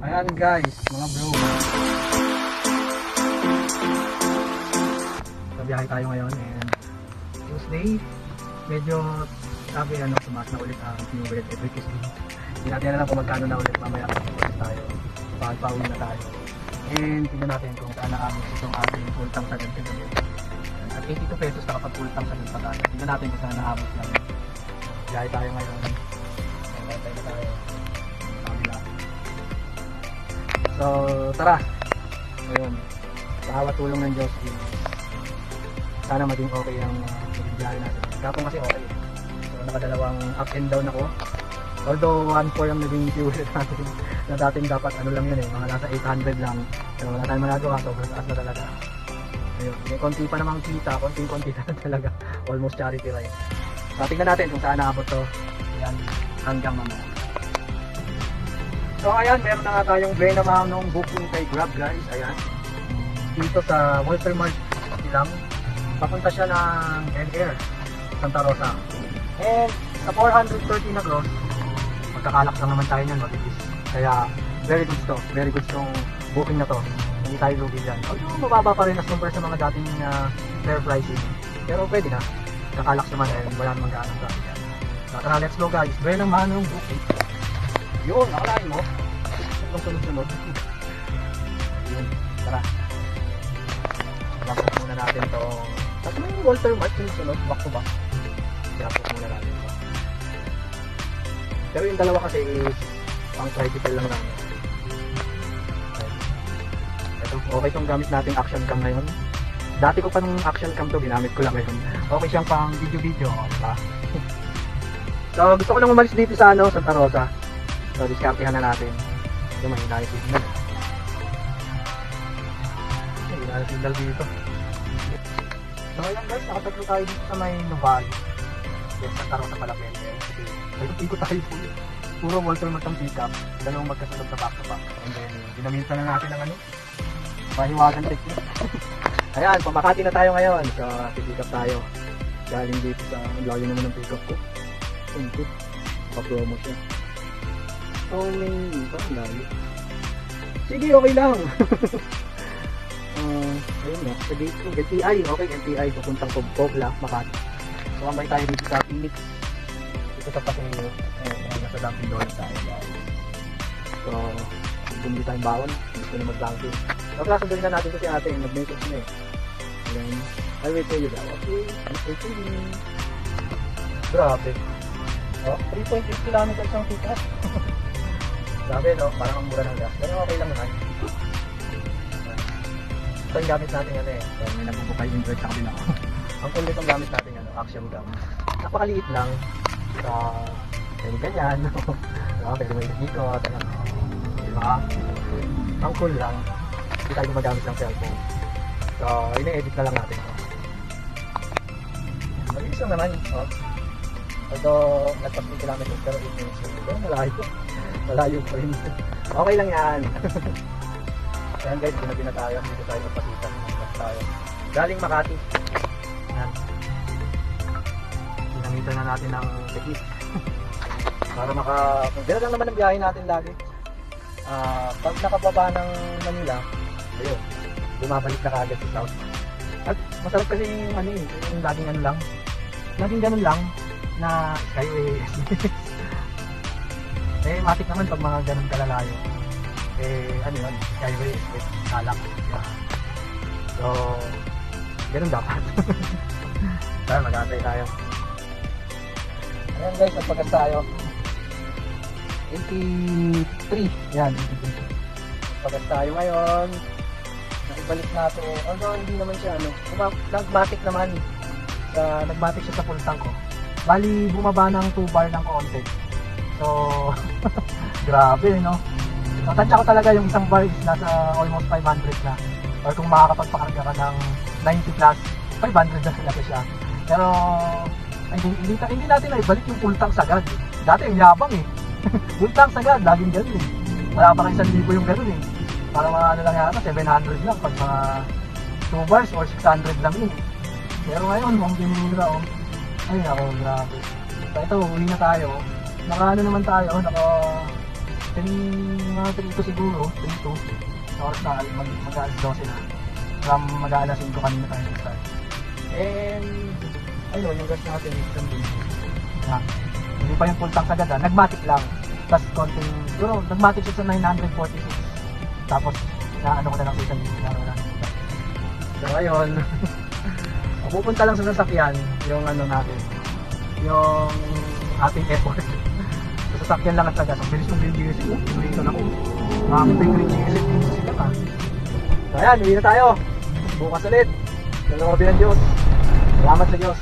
Ayan guys, mga bro. Nabiyahe tayo ngayon and Tuesday, medyo sabi tumaas na ulit ang fuel and electricity. Hindi natin alam kung magkano na ulit mamaya kung tayo. Pauwi na tayo. And tignan natin kung saan naabot itong ating full tank sa ganito. At 82 pesos nakapag full tank sa ganito tayo. Tignan natin kung saan naabot lang. Biyahe tayo ngayon. Bantay na tayo. Pamila. So, tara. Ayun. Sa awa tulong ng Diyos, sana maging okay ang biyahe natin. Kapong kasi okay. So, nakadalawang up and down ako. Although 1.4 ang naging fuel natin na dating dapat lang yun mga nasa 800 lang. Pero wala tayong magagawa, sobrang taas na talaga. Ayun, may konti pa namang kita, konti na talaga. Almost charity ride. So, tingnan natin kung saan naabot to. Ayan, hanggang mamaya. So ayan, meron na nga tayong Benamahang nung booking kay Grab guys. Ayan, dito sa Walter Mart Silang. Papunta siya ng Air Santa Rosa. And sa 430 na gross, magkakalak lang naman tayo niyan, mabilis. Kaya very good tong booking na to. Hindi tayo lugi dyan. Although mababa pa rin as compare sa mga dating fair pricing. Pero pwede na. Kakalak naman eh, wala namang gaanong traffic yan. So tara, let's go guys. Benamahang nung booking. Yun, nakalain mo. Itong sunod-sunod. Yun, tara. Lapos muna natin to. Tapos may Walter Mart yung sunod, back to back. Lapos muna natin to. Pero yung dalawa kasi is pang tricycle lang lang. Ito, okay itong gamit natin action cam ngayon. Dati ko pa nung action cam to, ginamit ko lang ngayon. Okay siyang pang video-video, diba? So, gusto ko lang umalis dito sa Santa Rosa. So, diskartehan na natin. Ito, may hinayang signal. May hinayang signal dito. So, ayan guys, nakatatlo tayo dito sa may Noval. Yes, Santa Rosa pala pwede. Ikot tayo po. Puro Walter Mart ang pick up. Dalawang magkasunod sa back to back. And then, ginamitan na natin ng mahiwagan technique. Ayan, pamakati na tayo ngayon. So, pick up tayo. Galing dito sa layo naman ng pick up ko. Thank you. Pa-promo siya. So, may parang layo. Sige, okay lang. Ayun na. Sa gate ko, LTI. Okay, LTI. Pupuntang Pobla, Makati. So, ambay tayo dito sa Phoenix. Dito sa Paseo. Ayun, nasa dumping doon tayo. So, bumili tayong bawon. Gusto na mag-dumping. So, sundin na natin ito si ate. Mag-message na eh. And then, I'll wait for you daw. Okay, I'll wait for you. Grabe. Oh, 3.8 kilometers ang tikas. Grabe no, parang ang mura ng gas. Pero okay lang naman. Ito yung gamit natin So, may nagbubukay invert sa kabila. Ang cool itong gamit natin action cam. Napakaliit lang. So, pwede ganyan. Pwede may ikot. Diba? Ang cool lang. Hindi tayo gumagamit ng cellphone. So, ina-edit na lang natin. Mabilis lang naman. Although, nagpas 2 kilometers pero 8 minutes lang. Pero malayo pa rin. Okay lang yan. Ayan guys, ginabi na tayo. Dito tayo magpasita. Galing Makati. Ayan. Ginamitan na natin ng technique. Para gano'n lang naman ang biyahe natin lagi. Pag nakababa ng Manila, ayun, bumabalik na kaagad sa South. At masarap kasi yung laging lang. Laging ganun lang na Skyway. Matik naman pag mga ganun kalalayo. Skyway, kalak. Yeah. So, ganun dapat. Tara, mag-aantay tayo. Ayan guys, nagpagas tayo. 83. Yan, 83. Pagas tayo ngayon. Naibalik natin. Although hindi naman siya nagmatic naman. Nagmatic siya sa full tank ko. Bali, bumaba ng 2 bar ng konti. So, grabe no. Tansya ko talaga yung isang bar is nasa almost 500 na. Or kung makakapagpakarga ka ng 90 plus, 500 na talaga siya. Pero, hindi natin na ibalik yung full tank sagad. Dati yung yabang full tank sagad, laging ganun Wala pa kayo 1,000 yung ganun Para mga lang yata, 700 lang pag mga 2 bars or 600 lang yun. Pero ngayon, ang binira ay ako, grabe. So ito, uwi na tayo. Naman tayo, mga 3 siguro, 3 oras na, mag-aalas 12 na. From mag-aalas 5 kanina tayo nag-start. And, ayun, yung gas natin is something. Hindi pa yung full tank agad nagmatic lang. Tapos konting, siguro, nagmatic siya sa 946. Tapos, ano ko na lang sa isang video, wala. So, ayun. Pupunta lang sa sasakyan, yung ano natin, yung ating effort. Sa sasakyan lang at taga. Ang bilis ng green GSC. Reason ako. Makakita yung green GSC. Sila ka. So, ayan, uwi na tayo. Bukas ulit. Sa loob ng Diyos. Salamat sa Diyos.